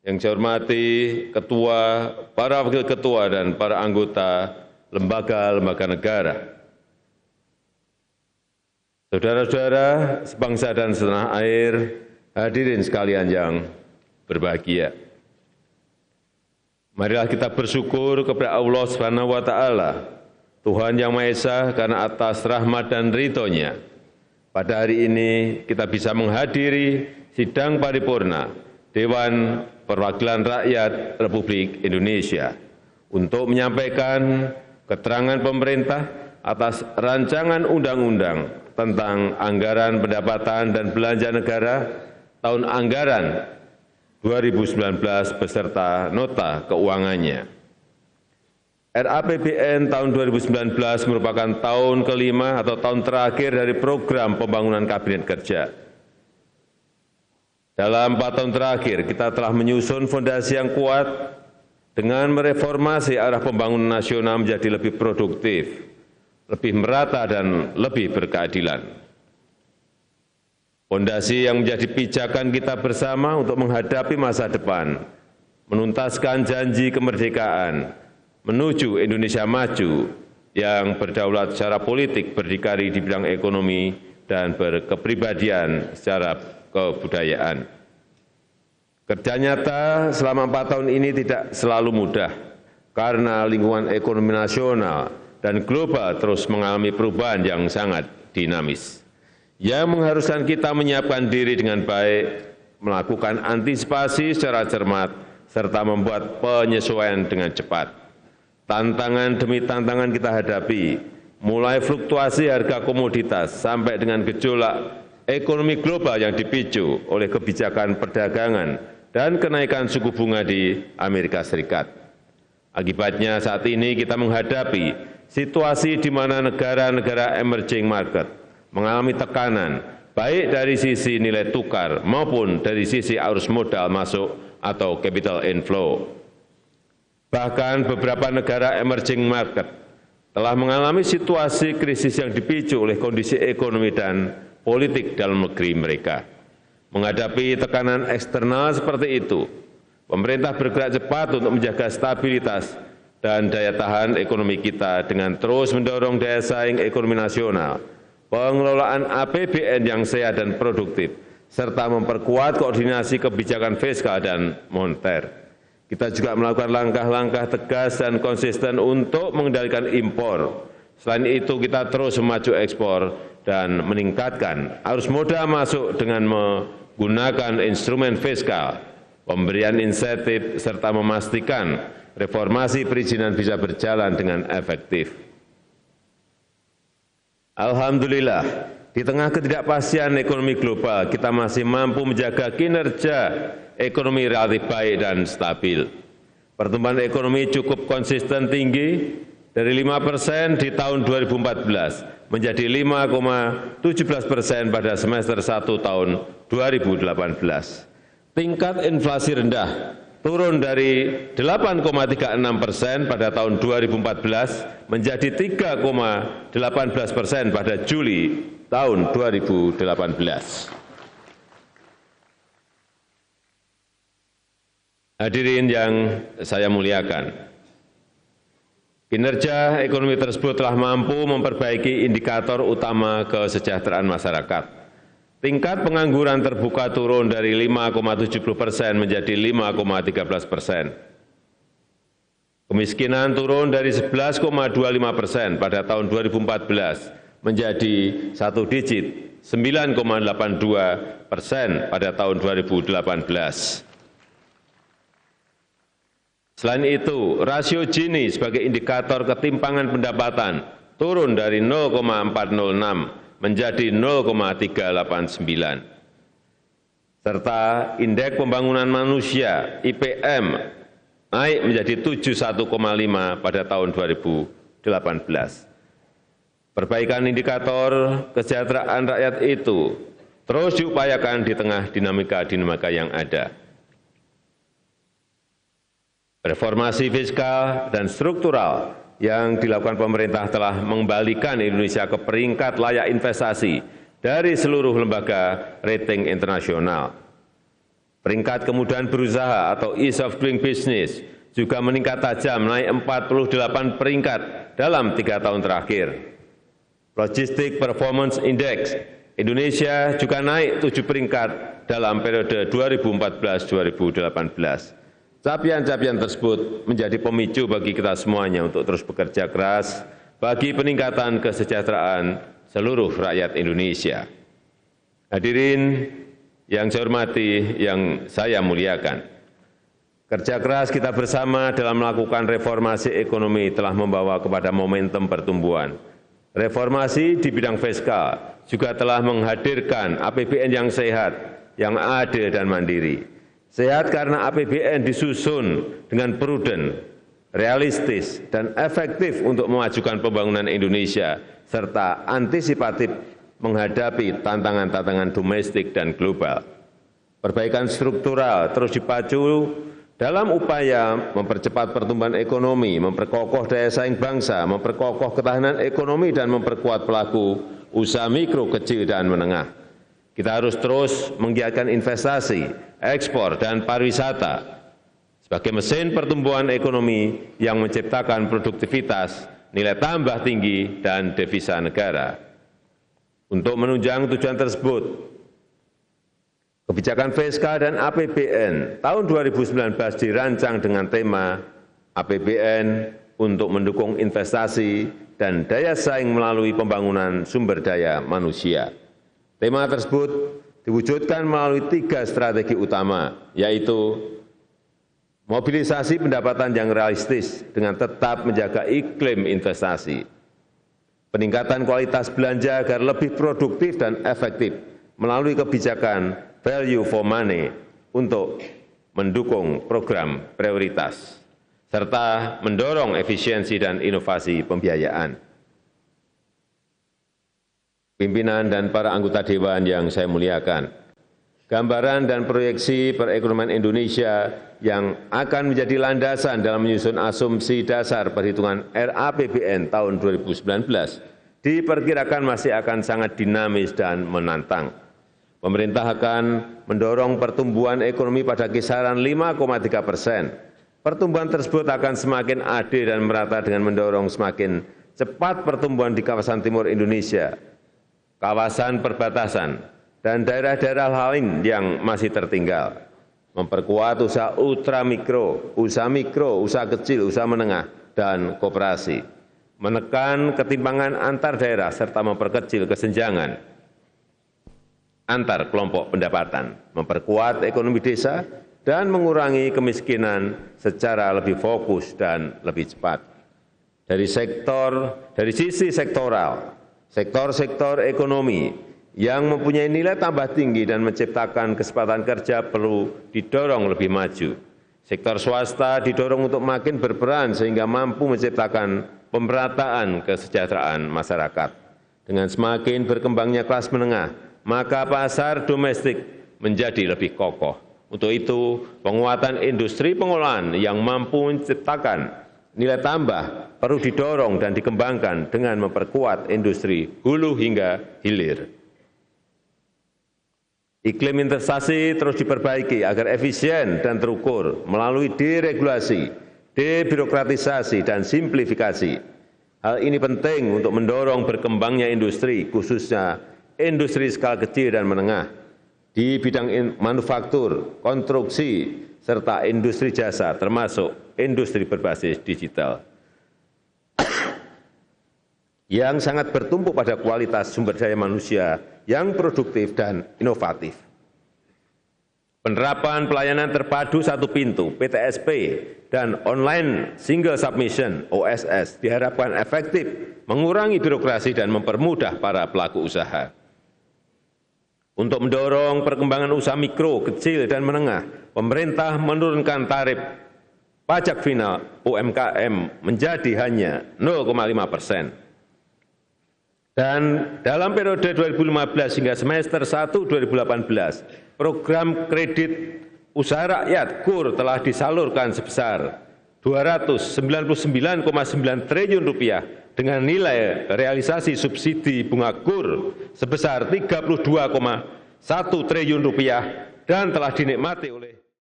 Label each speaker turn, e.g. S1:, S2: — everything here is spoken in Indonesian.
S1: Yang saya hormati Ketua, para Wakil Ketua, dan para anggota lembaga-lembaga negara. Saudara-saudara sebangsa dan setanah air, hadirin sekalian yang berbahagia. Marilah kita bersyukur kepada Allah Subhanahu wa Ta'ala, Tuhan Yang Maha Esa, karena atas rahmat dan ridho-Nya, pada hari ini kita bisa menghadiri sidang paripurna Dewan Perwakilan Rakyat Republik Indonesia untuk menyampaikan keterangan pemerintah atas rancangan undang-undang tentang anggaran pendapatan dan belanja negara tahun anggaran 2019 beserta nota keuangannya. RAPBN tahun 2019 merupakan tahun kelima atau tahun terakhir dari program pembangunan Kabinet Kerja. Dalam 4 tahun terakhir, kita telah menyusun fondasi yang kuat dengan mereformasi arah pembangunan nasional menjadi lebih produktif, lebih merata, dan lebih berkeadilan. Fondasi yang menjadi pijakan kita bersama untuk menghadapi masa depan, menuntaskan janji kemerdekaan, menuju Indonesia maju yang berdaulat secara politik, berdikari di bidang ekonomi, dan berkepribadian secara kebudayaan. Kerja nyata selama 4 tahun ini tidak selalu mudah karena lingkungan ekonomi nasional dan global terus mengalami perubahan yang sangat dinamis, yang mengharuskan kita menyiapkan diri dengan baik, melakukan antisipasi secara cermat, serta membuat penyesuaian dengan cepat. Tantangan demi tantangan kita hadapi, mulai fluktuasi harga komoditas sampai dengan gejolak ekonomi global yang dipicu oleh kebijakan perdagangan dan kenaikan suku bunga di Amerika Serikat. Akibatnya saat ini kita menghadapi situasi di mana negara-negara emerging market mengalami tekanan, baik dari sisi nilai tukar maupun dari sisi arus modal masuk atau capital inflow. Bahkan beberapa negara emerging market telah mengalami situasi krisis yang dipicu oleh kondisi ekonomi dan politik dalam negeri mereka. Menghadapi tekanan eksternal seperti itu, pemerintah bergerak cepat untuk menjaga stabilitas dan daya tahan ekonomi kita dengan terus mendorong daya saing ekonomi nasional, pengelolaan APBN yang sehat dan produktif, serta memperkuat koordinasi kebijakan fiskal dan moneter. Kita juga melakukan langkah-langkah tegas dan konsisten untuk mengendalikan impor. Selain itu, kita terus memacu ekspor dan meningkatkan arus modal masuk dengan menggunakan instrumen fiskal, pemberian insentif, serta memastikan reformasi perizinan bisa berjalan dengan efektif. Alhamdulillah, di tengah ketidakpastian ekonomi global, kita masih mampu menjaga kinerja ekonomi relatif baik dan stabil. Pertumbuhan ekonomi cukup konsisten tinggi dari 5% di tahun 2014 menjadi 5,17% pada semester 1 tahun 2018. Tingkat inflasi rendah turun dari 8,36% pada tahun 2014 menjadi 3,18% pada Juli tahun 2018. Hadirin yang saya muliakan, kinerja ekonomi tersebut telah mampu memperbaiki indikator utama kesejahteraan masyarakat. Tingkat pengangguran terbuka turun dari 5,70% menjadi 5,13%. Kemiskinan turun dari 11,25% pada tahun 2014 menjadi 1 digit, 9,82% pada tahun 2018. Selain itu, rasio Gini sebagai indikator ketimpangan pendapatan turun dari 0,406 menjadi 0,389. Serta indeks pembangunan manusia IPM naik menjadi 71,5 pada tahun 2018. Perbaikan indikator kesejahteraan rakyat itu terus diupayakan di tengah dinamika-dinamika yang ada. Reformasi fiskal dan struktural yang dilakukan pemerintah telah mengembalikan Indonesia ke peringkat layak investasi dari seluruh lembaga rating internasional. Peringkat kemudahan berusaha atau ease of doing business juga meningkat tajam, naik 48 peringkat dalam 3 tahun terakhir. Logistic Performance Index Indonesia juga naik 7 peringkat dalam periode 2014-2018. Capaian-capaian tersebut menjadi pemicu bagi kita semuanya untuk terus bekerja keras bagi peningkatan kesejahteraan seluruh rakyat Indonesia. Hadirin yang saya hormati, yang saya muliakan, kerja keras kita bersama dalam melakukan reformasi ekonomi telah membawa kepada momentum pertumbuhan. Reformasi di bidang fiskal juga telah menghadirkan APBN yang sehat, yang adil dan mandiri. Sehat karena APBN disusun dengan prudent, realistis, dan efektif untuk memajukan pembangunan Indonesia, serta antisipatif menghadapi tantangan-tantangan domestik dan global. Perbaikan struktural terus dipacu dalam upaya mempercepat pertumbuhan ekonomi, memperkokoh daya saing bangsa, memperkokoh ketahanan ekonomi, dan memperkuat pelaku usaha mikro, kecil, dan menengah. Kita harus terus menggiatkan investasi, ekspor, dan pariwisata sebagai mesin pertumbuhan ekonomi yang menciptakan produktivitas, nilai tambah tinggi, dan devisa negara. Untuk menunjang tujuan tersebut, kebijakan fiskal dan APBN tahun 2019 dirancang dengan tema APBN untuk mendukung investasi dan daya saing melalui pembangunan sumber daya manusia. Tema tersebut diwujudkan melalui 3 strategi utama, yaitu mobilisasi pendapatan yang realistis dengan tetap menjaga iklim investasi, peningkatan kualitas belanja agar lebih produktif dan efektif melalui kebijakan value for money untuk mendukung program prioritas, serta mendorong efisiensi dan inovasi pembiayaan. Pimpinan dan para anggota Dewan yang saya muliakan, gambaran dan proyeksi perekonomian Indonesia yang akan menjadi landasan dalam menyusun asumsi dasar perhitungan RAPBN tahun 2019 diperkirakan masih akan sangat dinamis dan menantang. Pemerintah akan mendorong pertumbuhan ekonomi pada kisaran 5,3%. Pertumbuhan tersebut akan semakin adil dan merata dengan mendorong semakin cepat pertumbuhan di kawasan timur Indonesia, kawasan perbatasan, dan daerah-daerah lain yang masih tertinggal, memperkuat usaha ultramikro, usaha kecil, usaha menengah, dan koperasi, menekan ketimpangan antar daerah, serta memperkecil kesenjangan antar kelompok pendapatan, memperkuat ekonomi desa, dan mengurangi kemiskinan secara lebih fokus dan lebih cepat. Dari sisi sektoral, sektor-sektor ekonomi yang mempunyai nilai tambah tinggi dan menciptakan kesempatan kerja perlu didorong lebih maju. Sektor swasta didorong untuk makin berperan sehingga mampu menciptakan pemerataan kesejahteraan masyarakat. Dengan semakin berkembangnya kelas menengah, maka pasar domestik menjadi lebih kokoh. Untuk itu, penguatan industri pengolahan yang mampu menciptakan nilai tambah perlu didorong dan dikembangkan dengan memperkuat industri hulu hingga hilir. Iklim investasi terus diperbaiki agar efisien dan terukur melalui deregulasi, debirokratisasi, dan simplifikasi. Hal ini penting untuk mendorong berkembangnya industri, khususnya industri skala kecil dan menengah, di bidang manufaktur, konstruksi, serta industri jasa, termasuk industri berbasis digital, yang sangat bertumpu pada kualitas sumber daya manusia yang produktif dan inovatif. Penerapan pelayanan terpadu satu pintu (PTSP) dan online single submission (OSS) diharapkan efektif mengurangi birokrasi dan mempermudah para pelaku usaha. Untuk mendorong perkembangan usaha mikro, kecil, dan menengah, pemerintah menurunkan tarif pajak final UMKM menjadi hanya 0,5%. Dan dalam periode 2015 hingga semester 1 2018, program kredit usaha rakyat KUR telah disalurkan sebesar Rp299,9 triliun dengan nilai realisasi subsidi bunga KUR sebesar Rp32,1 triliun dan telah dinikmati oleh